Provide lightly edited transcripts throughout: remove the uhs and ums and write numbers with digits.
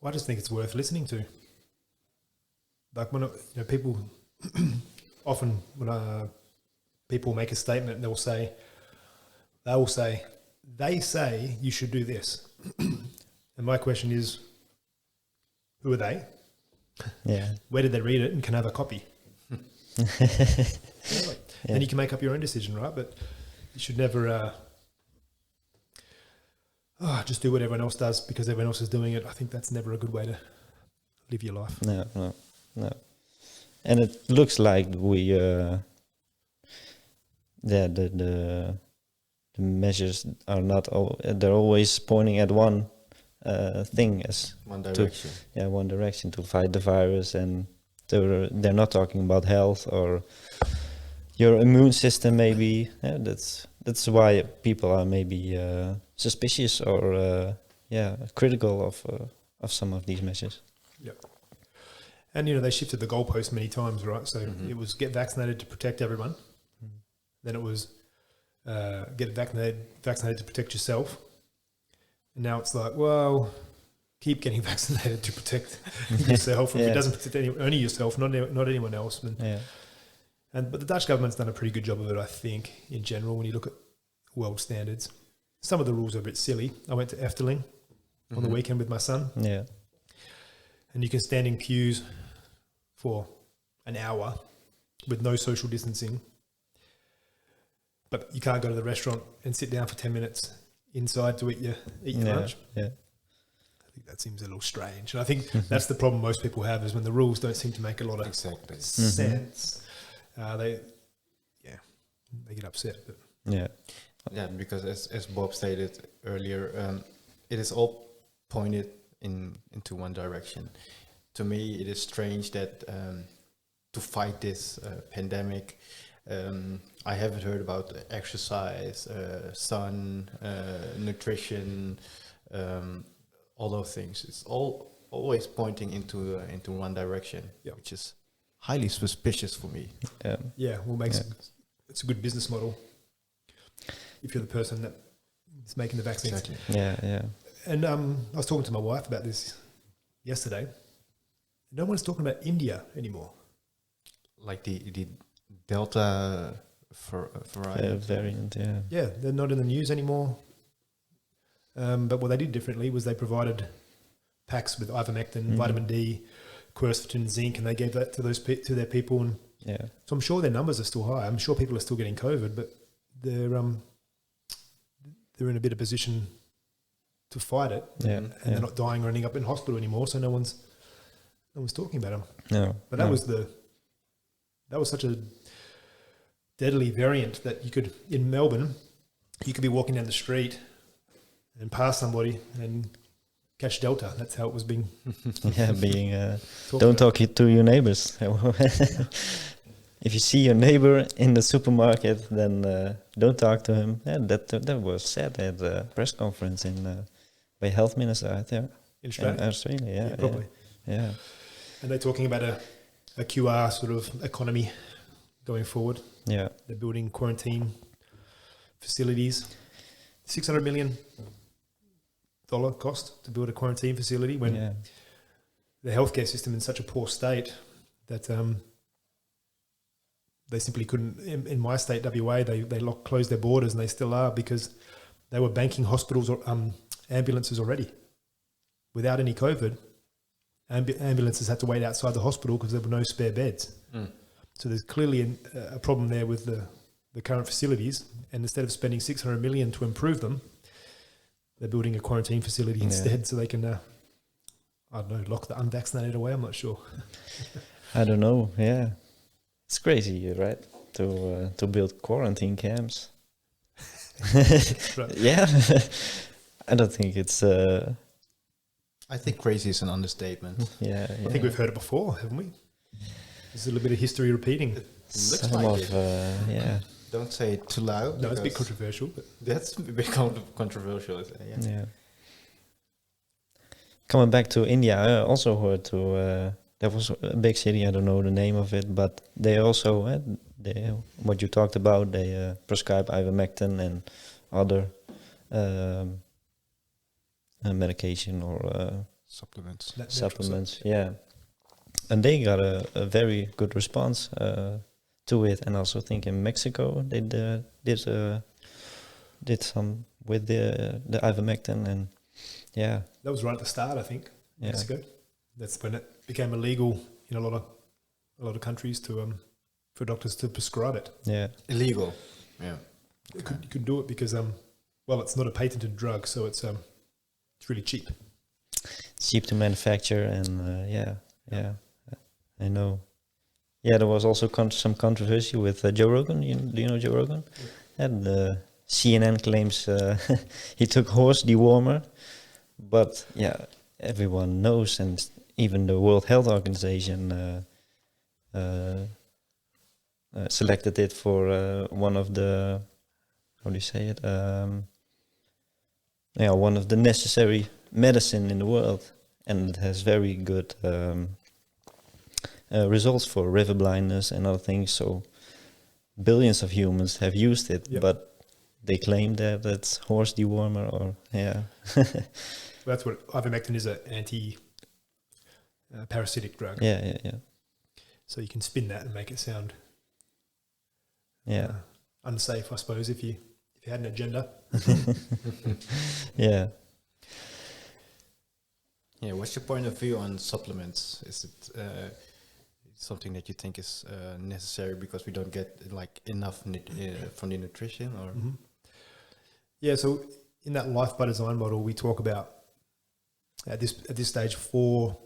I just think it's worth listening to. Like when people often when people make a statement, they say you should do this, and my question is, who are they? Yeah. Where did they read it, and can I have a copy? Yeah. Then you can make up your own decision, right? But you should never just do what everyone else does because everyone else is doing it. I think that's never a good way to live your life. No. And it looks like we, the measures are not. They're always pointing at one thing as One direction. one direction to fight the virus, and they're not talking about health or your immune system. Maybe that's why people are maybe suspicious or critical of some of these measures. Yep. And they shifted the goalpost many times, right? So it was get vaccinated to protect everyone. Then it was get vaccinated to protect yourself. And now it's like, well, keep getting vaccinated to protect yourself. If it doesn't protect only yourself, not anyone else. But the Dutch government's done a pretty good job of it, I think, in general, when you look at world standards. Some of the rules are a bit silly. I went to Efteling on the weekend with my son. Yeah. And you can stand in queues for an hour with no social distancing. But you can't go to the restaurant and sit down for 10 minutes inside to eat your lunch. Yeah. I think that seems a little strange. And I think that's the problem most people have, is when the rules don't seem to make a lot of sense. They get upset. But. Yeah, because as Bob stated earlier, it is all pointed into one direction. To me, it is strange that to fight this pandemic, I haven't heard about exercise, sun, nutrition, all those things. It's always pointing into one direction, which is highly suspicious for me. It's a good business model if you're the person that is making the vaccines. Exactly. Yeah. And I was talking to my wife about this yesterday. No one's talking about India anymore. Like the Delta variant. Yeah, they're not in the news anymore. But what they did differently was they provided packs with ivermectin, vitamin D, quercetin, zinc, and they gave that to their people. And so I'm sure their numbers are still high. I'm sure people are still getting COVID, but they're in a better position to fight it, and they're not dying or ending up in hospital anymore. So no one's talking about them. No, but that was such a deadly variant that you could, in Melbourne, you could be walking down the street and pass somebody and catch Delta. That's how it was being. Don't talk to your neighbors. If you see your neighbor in the supermarket, then don't talk to him. Yeah, that was said at the press conference by health minister out there in Australia. Yeah, probably. Yeah. And they're talking about a QR sort of economy going forward. Yeah. They're building quarantine facilities. $600 million cost to build a quarantine facility when the healthcare system in such a poor state that they simply couldn't. In my state, WA, they closed their borders, and they still are, because they were banking hospitals or ambulances already. Without any COVID, ambulances had to wait outside the hospital because there were no spare beds. So there's clearly a problem there with the current facilities, and instead of spending $600 million to improve them, they're building a quarantine facility instead, so they can, lock the unvaccinated away. I'm not sure. I don't know. Yeah, it's crazy, right? To build quarantine camps. Right. Yeah, I don't think it's. I think crazy is an understatement. Yeah. I think we've heard it before, haven't we? There's a little bit of history repeating. It looks Some like of, it. Don't say it too loud. No, it's a bit controversial. But That's a bit controversial. Yeah. Coming back to India, I also heard there was a big city, I don't know the name of it, but they also, what you talked about, they prescribe ivermectin and other medication or supplements. Natural supplements, yeah. And they got a very good response to it, and also think in Mexico they did some with the ivermectin, and yeah, That was right at the start, I think. yeah, Mexico. That's when it became illegal in a lot of countries to for doctors to prescribe it. yeah, Illegal. Yeah. You could do it because well, it's not a patented drug, so it's really cheap. cheap to manufacture, and yeah, I know. Yeah, there was also some controversy with Joe Rogan. Do you know Joe Rogan? And CNN claims he took horse dewormer, but yeah, everyone knows, and even the World Health Organization selected it for one of the, how do you say it? One of the necessary medicine in the world, and it has very good results for river blindness and other things. So billions of humans have used it, Yep. but they claim that it's horse dewormer, or yeah. That's what ivermectin is, an anti-parasitic drug. Yeah. So you can spin that and make it sound Yeah. unsafe, I suppose, if you had an agenda. Yeah. Yeah. What's your point of view on supplements? Is it something that you think is necessary because we don't get like enough from the nutrition, or? Mm-hmm. Yeah, so in that Life by Design model, we talk about at this stage 4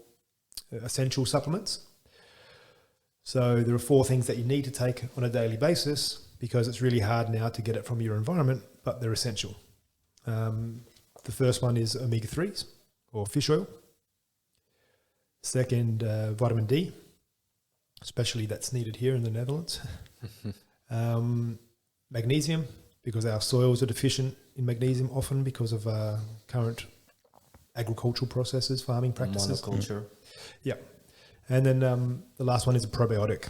essential supplements. So there are 4 things that you need to take on a daily basis because it's really hard now to get it from your environment, but they're essential. The first one is omega-3s or fish oil. Second, vitamin D, especially that's needed here in the Netherlands. Magnesium, because our soils are deficient in magnesium often because of current agricultural processes, farming practices. Monoculture. Yeah. And then the last one is a probiotic,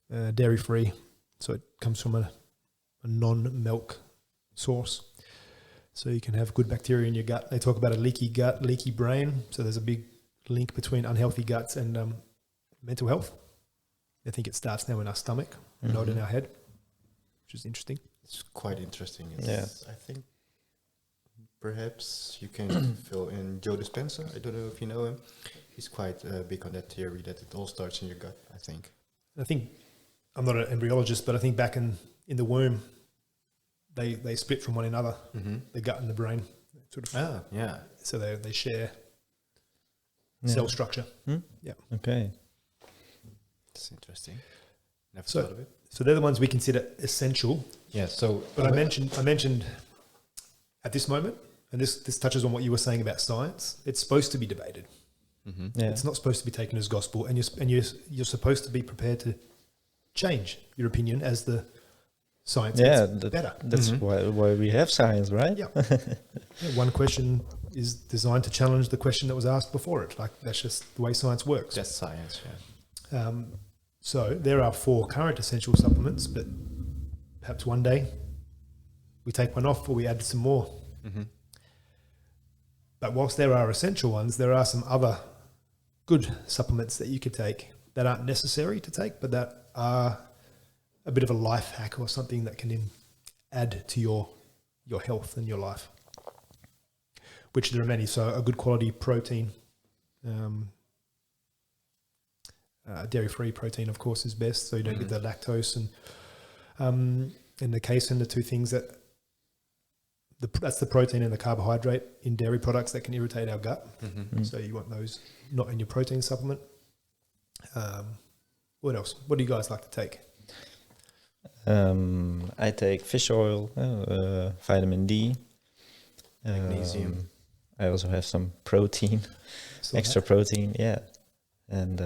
dairy-free. So it comes from a non-milk source. So you can have good bacteria in your gut. They talk about a leaky gut, leaky brain. So there's a big link between unhealthy guts and mental health. I think it starts now in our stomach, not in our head, which is interesting. It's quite interesting. Yeah. I think perhaps you can fill in Joe Dispenza. I don't know if you know him. He's quite big on that theory that it all starts in your gut, I think. I think, I'm not an embryologist, but I think back in the womb, they split from one another, the gut and the brain, sort of. Ah, yeah. So they share Yeah. cell structure. Okay. That's interesting. Never So- thought of it. So they're the ones we consider essential. Yeah, so... But I mentioned at this moment, and this touches on what you were saying about science, it's supposed to be debated. Yeah. It's not supposed to be taken as gospel, and you're supposed to be prepared to change your opinion as the science gets better. That's why we have science, right? Yeah. Yeah, one question is designed to challenge the question that was asked before it. Like, that's just the way science works. That's science, yeah. So there are 4 current essential supplements, but perhaps one day we take one off or we add some more. But whilst there are essential ones, there are some other good supplements that you could take that aren't necessary to take, but that are a bit of a life hack or something that can add to your health and your life, which there are many. So a good quality protein, dairy-free protein, of course, is best, so you don't get the lactose and the casein, the 2 things that's the protein and the carbohydrate in dairy products that can irritate our gut. So you want those not in your protein supplement. What else? What do you guys like to take? I take fish oil, vitamin D, Magnesium. I also have some protein, So extra protein, yeah, and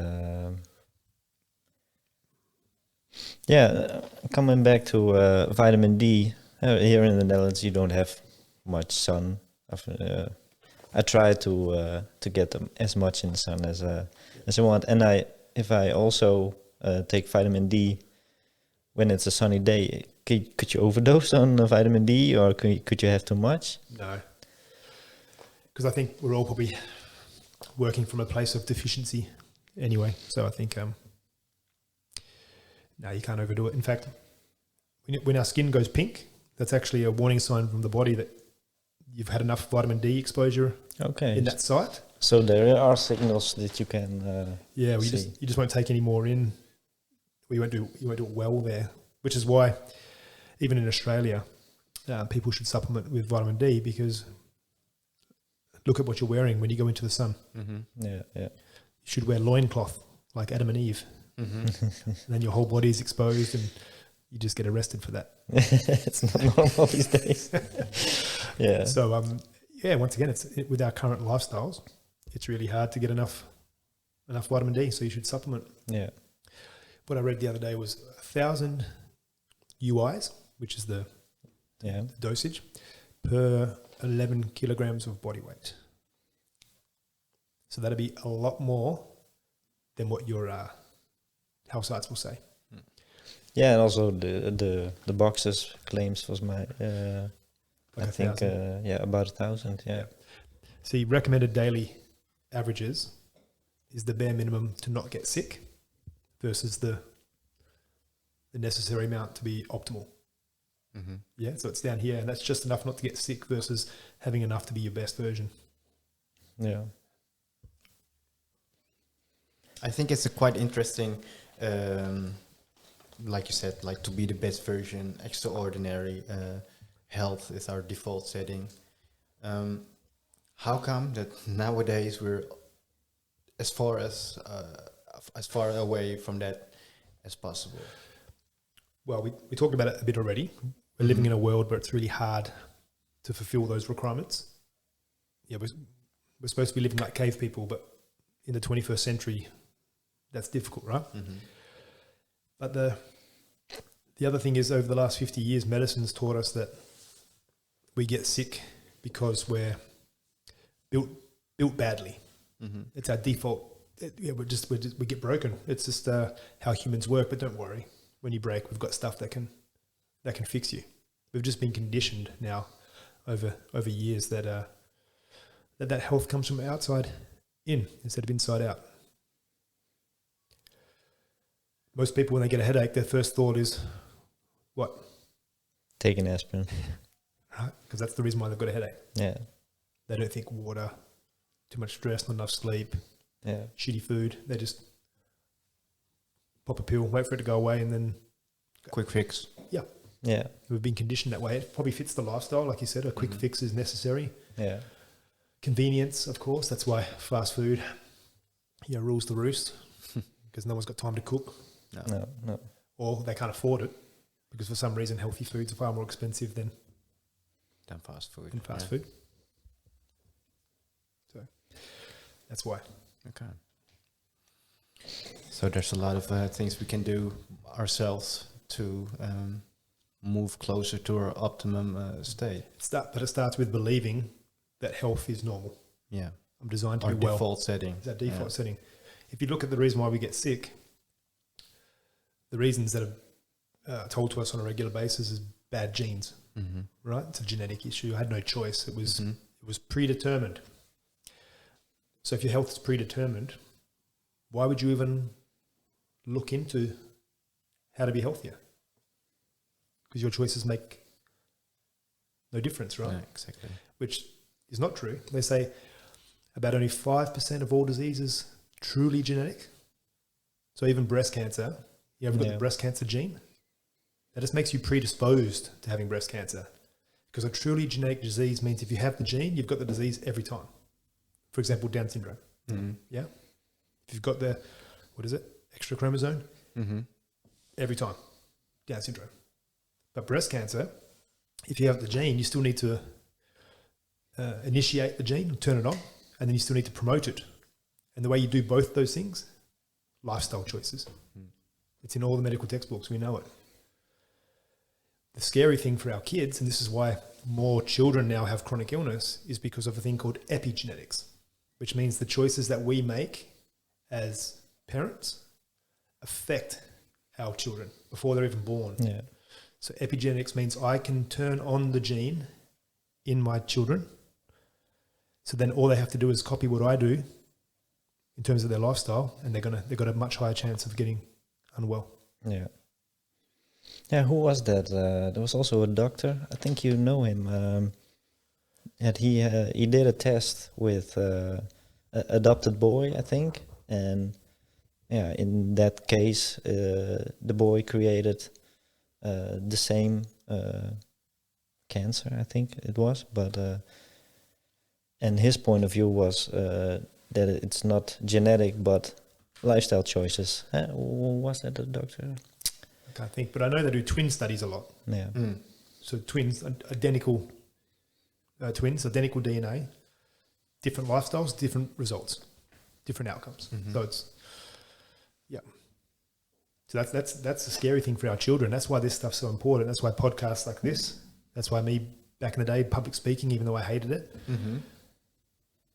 coming back to vitamin D. Here in the Netherlands, you don't have much sun. I try to get them as much in the sun as I want, and if I also take vitamin D when it's a sunny day, could you overdose on vitamin D, or could you have too much? No, because I think we're all probably working from a place of deficiency anyway. So I think no, you can't overdo it. In fact, when our skin goes pink, that's actually a warning sign from the body that you've had enough vitamin D exposure Okay. in that site. So there are signals that you can. Yeah, well, see. you just won't take any more in. Well, you won't do it well there, which is why even in Australia, people should supplement with vitamin D, because look at what you're wearing when you go into the sun. Mm-hmm. Yeah, yeah. You should wear loincloth like Adam and Eve, Mm-hmm. and then your whole body is exposed, and you just get arrested for that. It's not normal these days. Yeah. So, yeah, once again, with our current lifestyles, it's really hard to get enough vitamin D. So you should supplement. Yeah. What I read the other day was 1,000 UIs, which is the Yeah. dosage, per 11 kilograms of body weight. So that'd be a lot more than what your health sites will say. Yeah, and also the boxes claims was my Like I think 1,000. about 1,000. Yeah. See, recommended daily averages is the bare minimum to not get sick versus the necessary amount to be optimal. Mm-hmm. Yeah, so it's down here, and that's just enough not to get sick versus having enough to be your best version. Yeah. I think it's a quite interesting, like you said, like to be the best version, extraordinary. Health is our default setting. How come that nowadays we're as far away from that as possible? Well, we talked about it a bit already. We're living in a world where it's really hard to fulfill those requirements. Yeah, we're supposed to be living like cave people, but in the 21st century, that's difficult, right? Mm-hmm. But the other thing is, over the last 50 years, medicine's taught us that we get sick because we're built badly. Mm-hmm. It's our default. We get broken. It's just how humans work. But don't worry, when you break, we've got stuff that can fix you. We've just been conditioned now over years that that health comes from outside in instead of inside out. Most people, when they get a headache, their first thought is, what? Take an aspirin. Right? Because that's the reason why they've got a headache. Yeah. They don't think water, too much stress, not enough sleep, Yeah. shitty food. They just pop a pill, wait for it to go away, and then Quick fix. Yeah. we've been conditioned that way. It probably fits the lifestyle. Like you said, a quick fix is necessary. Yeah. Convenience, of course. That's why fast food, rules the roost, because no one's got time to cook, No. or they can't afford it, because for some reason healthy foods are far more expensive than Fast food. fast food. So that's why. Okay. So there's a lot of things we can do ourselves to move closer to our optimum state. But it starts with believing that health is normal. Yeah. I'm designed to Our be well. default setting. It's our default setting. If you look at the reason why we get sick, the reasons that are told to us on a regular basis is bad genes, Mm-hmm. right? It's a genetic issue. I had no choice. It was Mm-hmm. it was predetermined. So if your health is predetermined, why would you even look into how to be healthier? Because your choices make no difference, right? Yeah, exactly. Which is not true. They say about only 5% of all diseases truly genetic. So even breast cancer, you haven't got the breast cancer gene. That just makes you predisposed to having breast cancer. Because a truly genetic disease means if you have the gene, you've got the disease every time. For example, Down syndrome. Mm-hmm. Yeah? If you've got the, extra chromosome, Mm-hmm. every time. Down syndrome. But breast cancer, if you have the gene, you still need to initiate the gene, turn it on, and then you still need to promote it. And the way you do both those things, lifestyle choices. It's in all the medical textbooks, we know it. The scary thing for our kids, and this is why more children now have chronic illness, is because of a thing called epigenetics, which means the choices that we make as parents affect our children before they're even born. Yeah. So epigenetics means I can turn on the gene, in my children. So then all they have to do is copy what I do, and then you still need to promote it. And the way you do both those things, lifestyle choices. It's in all the medical textbooks, we know it. The scary thing for our kids, and this is why more children now have chronic illness, is because of a thing called epigenetics, which means the choices that we make as parents affect our children before they're even born. So in terms of their lifestyle, and they've got a much higher chance of getting unwell. Yeah. Yeah, who was that? There was also a doctor. I think you know him. And he did a test with a adopted boy, I think, and yeah, in that case, the boy created the same cancer, I think it was, but and his point of view was that it's not genetic but lifestyle choices. Was that a doctor? I can't think, but I know they do twin studies a lot. Yeah. So twins, identical twins, identical DNA, different lifestyles, different results, different outcomes. So it's, yeah. So that's the scary thing for our children. That's why this stuff's so important. That's why podcasts like this. That's why me back in the day, public speaking, even though I hated it,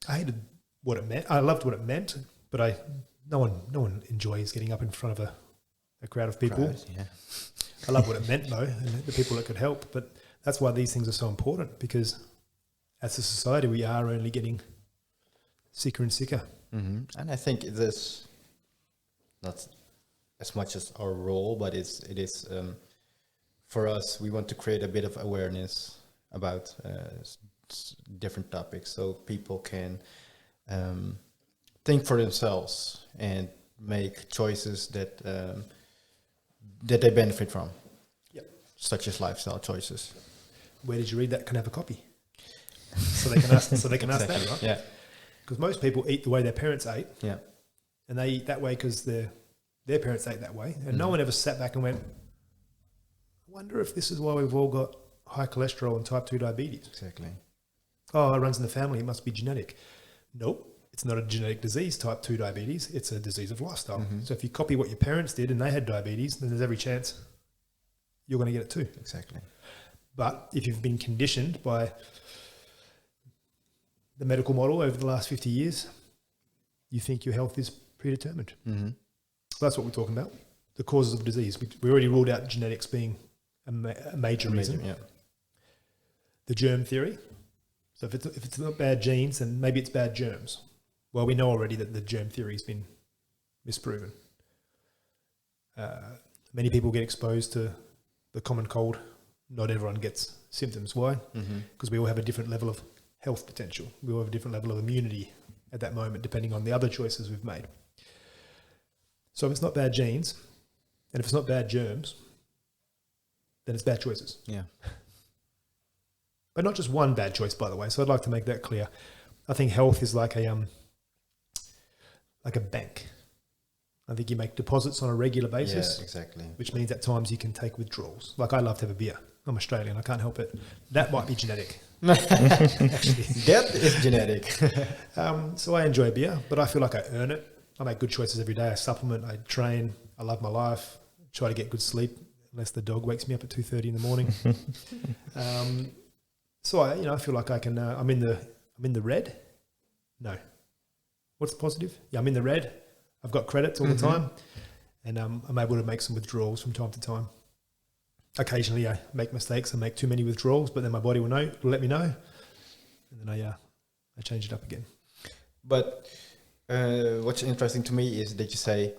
I hated what it meant. I loved what it meant, but no one enjoys getting up in front of a crowd of people. Yeah. I love what it meant though, and the people that could help. But that's why these things are so important, because as a society, we are only getting sicker and sicker. And I think it is not as much as our role, but it is for us. We want to create a bit of awareness about different topics, so people can think for themselves and make choices that that they benefit from, such as lifestyle choices. Where did you read that? Can I have a copy? So they can ask. So they can ask that, right? Yeah. Because most people eat the way their parents ate, Yeah. and they eat that way because their parents ate that way, and no one ever sat back and went, "I wonder if this is why we've all got high cholesterol and type 2 diabetes." Exactly. Oh, it runs in the family. It must be genetic. Nope. It's not a genetic disease, type 2 diabetes. It's a disease of lifestyle. So if you copy what your parents did and they had diabetes, then there's every chance you're going to get it too. Exactly. But if you've been conditioned by the medical model over the last 50 years, you think your health is predetermined. That's what we're talking about. The causes of disease. We already ruled out genetics being a major reason. Yeah. The germ theory. So if it's not bad genes, then maybe it's bad germs. Well, we know already that the germ theory has been misproven. Many people get exposed to the common cold. Not everyone gets symptoms. Why? Because we all have a different level of health potential. We all have a different level of immunity at that moment, depending on the other choices we've made. So if it's not bad genes, and if it's not bad germs, then it's bad choices. Yeah. But not just one bad choice, by the way. So I'd like to make that clear. I think health is like a bank. I think you make deposits on a regular basis, Yeah, exactly. which means at times you can take withdrawals. Like I love to have a beer. I'm Australian. I can't help it. That might be genetic. Actually, That is genetic. so I enjoy beer, but I feel like I earn it. I make good choices every day. I supplement. I train. I love my life. Try to get good sleep, unless the dog wakes me up at 2:30 in the morning. So I feel like I can. I'm in the red. No. What's the positive? Yeah, I'm in the red. I've got credits all the time, and I'm able to make some withdrawals from time to time. Occasionally, I make mistakes and make too many withdrawals, but then my body will let me know, and then I change it up again. But what's interesting to me is that you say,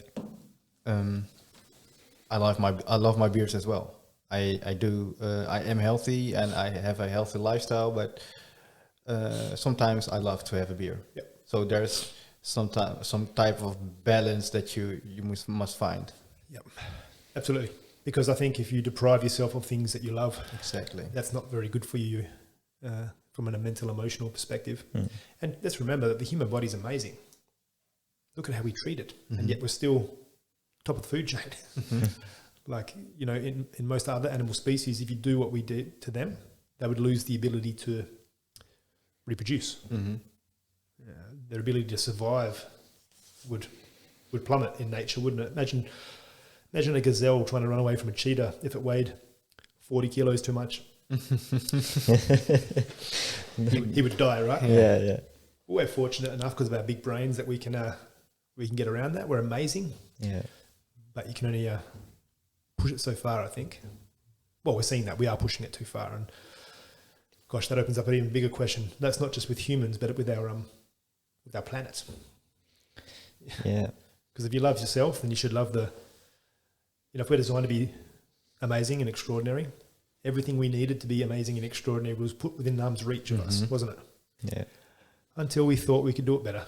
I love my beers as well. I do. I am healthy and I have a healthy lifestyle, but sometimes I love to have a beer. Yep. So there's some type of balance that you must find. Yep, absolutely. Because I think if you deprive yourself of things that you love, Exactly. that's not very good for you from a mental, emotional perspective. And let's remember that the human body is amazing. Look at how we treat it, and yet we're still top of the food chain. Like, in most other animal species, if you do what we did to them, they would lose the ability to reproduce. Their ability to survive would plummet in nature, wouldn't it? Imagine a gazelle trying to run away from a cheetah if it weighed 40 kilos too much. he would die, right? Yeah. We're fortunate enough because of our big brains that we can get around that. We're amazing. Yeah. But you can only push it so far, I think. Well, we're seeing that. We are pushing it too far. And gosh, that opens up an even bigger question. That's not just with humans, but with our planet. Yeah. Because if you love yourself, then you should love if we're designed to be amazing and extraordinary, everything we needed to be amazing and extraordinary was put within arm's reach of us, wasn't it? Yeah. Until we thought we could do it better.